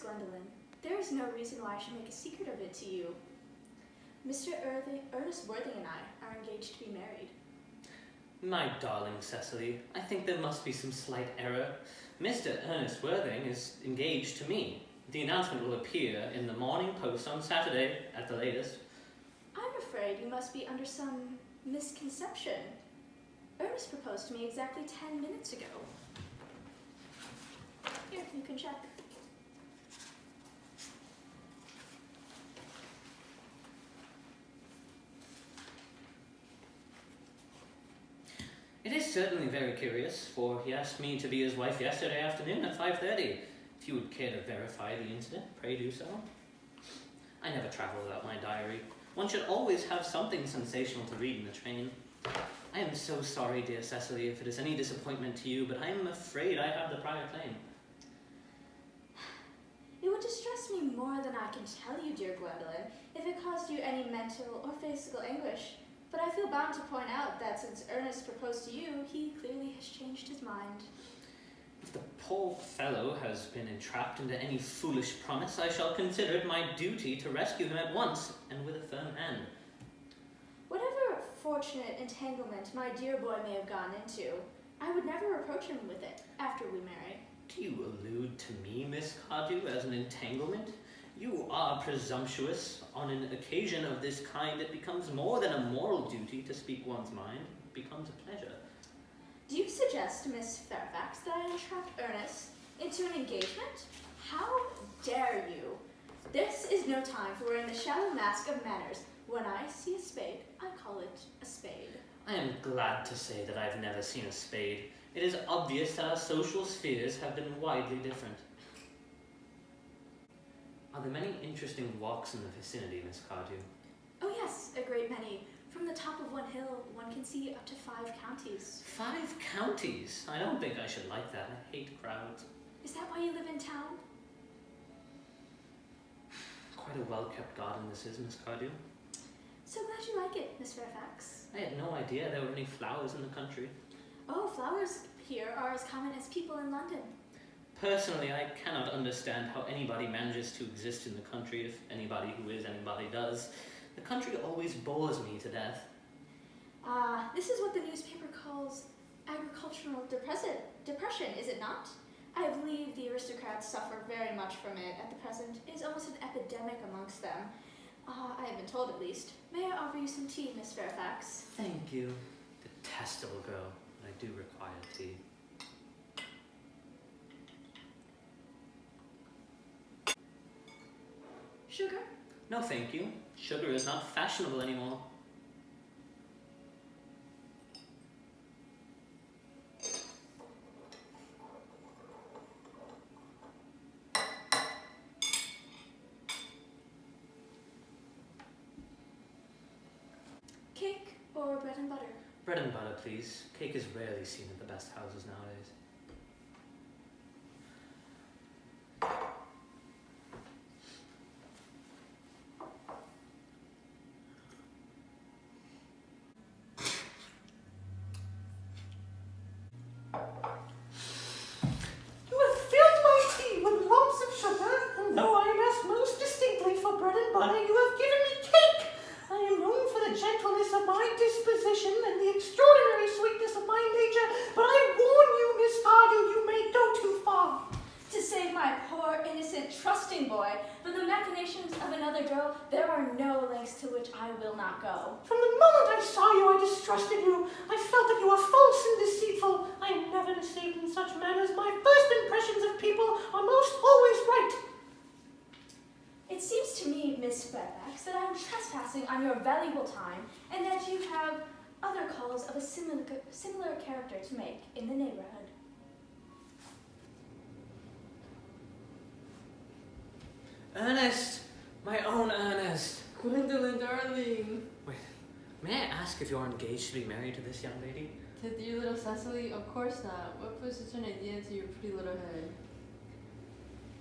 Gwendolyn. There is no reason why I should make a secret of it to you. Mr. Ernest Worthing and I are engaged to be married. My darling Cecily, I think there must be some slight error. Mr. Ernest Worthing is engaged to me. The announcement will appear in the Morning Post on Saturday at the latest. I'm afraid you must be under some misconception. Ernest proposed to me exactly 10 minutes ago. Here, you can check. It is certainly very curious, for he asked me to be his wife yesterday afternoon at 5:30. If you would care to verify the incident, pray do so. I never travel without my diary. One should always have something sensational to read in the train. I am so sorry, dear Cecily, if it is any disappointment to you, but I am afraid I have the prior claim. It would distress me more than I can tell you, dear Gwendolyn, if it caused you any mental or physical anguish. But I feel bound to point out that since Ernest proposed to you, he clearly has changed his mind. If the poor fellow has been entrapped into any foolish promise, I shall consider it my duty to rescue him at once, and with a firm hand. Whatever fortunate entanglement my dear boy may have gone into, I would never reproach him with it after we marry. Do you allude to me, Miss Cardew, as an entanglement? You are presumptuous. On an occasion of this kind, it becomes more than a moral duty to speak one's mind. It becomes a pleasure. Do you suggest, Miss Fairfax, that I entrapped Ernest into an engagement? How dare you? This is no time for wearing the shallow mask of manners. When I see a spade, I call it a spade. I am glad to say that I've never seen a spade. It is obvious that our social spheres have been widely different. Are there many interesting walks in the vicinity, Miss Cardew? Oh yes, a great many. From the top of one hill, one can see up to 5 counties. 5 counties? I don't think I should like that. I hate crowds. Is that why you live in town? Quite a well-kept garden this is, Miss Cardew. So glad you like it, Miss Fairfax. I had no idea there were any flowers in the country. Oh, flowers here are as common as people in London. Personally, I cannot understand how anybody manages to exist in the country, if anybody who is anybody does. The country always bores me to death. This is what the newspaper calls agricultural depression, is it not? I believe the aristocrats suffer very much from it at the present. It is almost an epidemic amongst them. I have been told at least. May I offer you some tea, Miss Fairfax? Thank you. Detestable girl, but I do require tea. Sugar? No, thank you. Sugar is not fashionable anymore. Cake or bread and butter? Bread and butter, please. Cake is rarely seen at the best houses nowadays. You have filled my tea with lumps of sugar, and though I am asked most distinctly for bread and butter, you have given me cake. I am known for the gentleness of my disposition and the extraordinary sweetness of my nature, but I warn you, Miss Cardew, you may go too far. To save my poor, innocent, trusting boy from the machinations of another girl, there are no lengths to which I will not go. From the moment I saw you, I distrusted you. I felt that you were false and deceitful. I am never deceived in such matters. My first impressions of people are most always right. It seems to me, Miss Fairfax, that I am trespassing on your valuable time, and that you have other calls of a similar character to make in the neighborhood. Ernest! My own Ernest! Gwendolyn, darling. Wait, may I ask if you're engaged to be married to this young lady? To dear little Cecily? Of course not. What put such an idea into your pretty little head?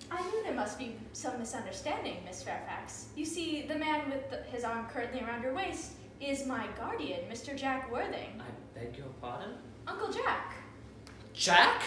I knew there must be some misunderstanding, Miss Fairfax. You see, the man with his arm currently around your waist is my guardian, Mr. Jack Worthing. I beg your pardon? Uncle Jack. Jack?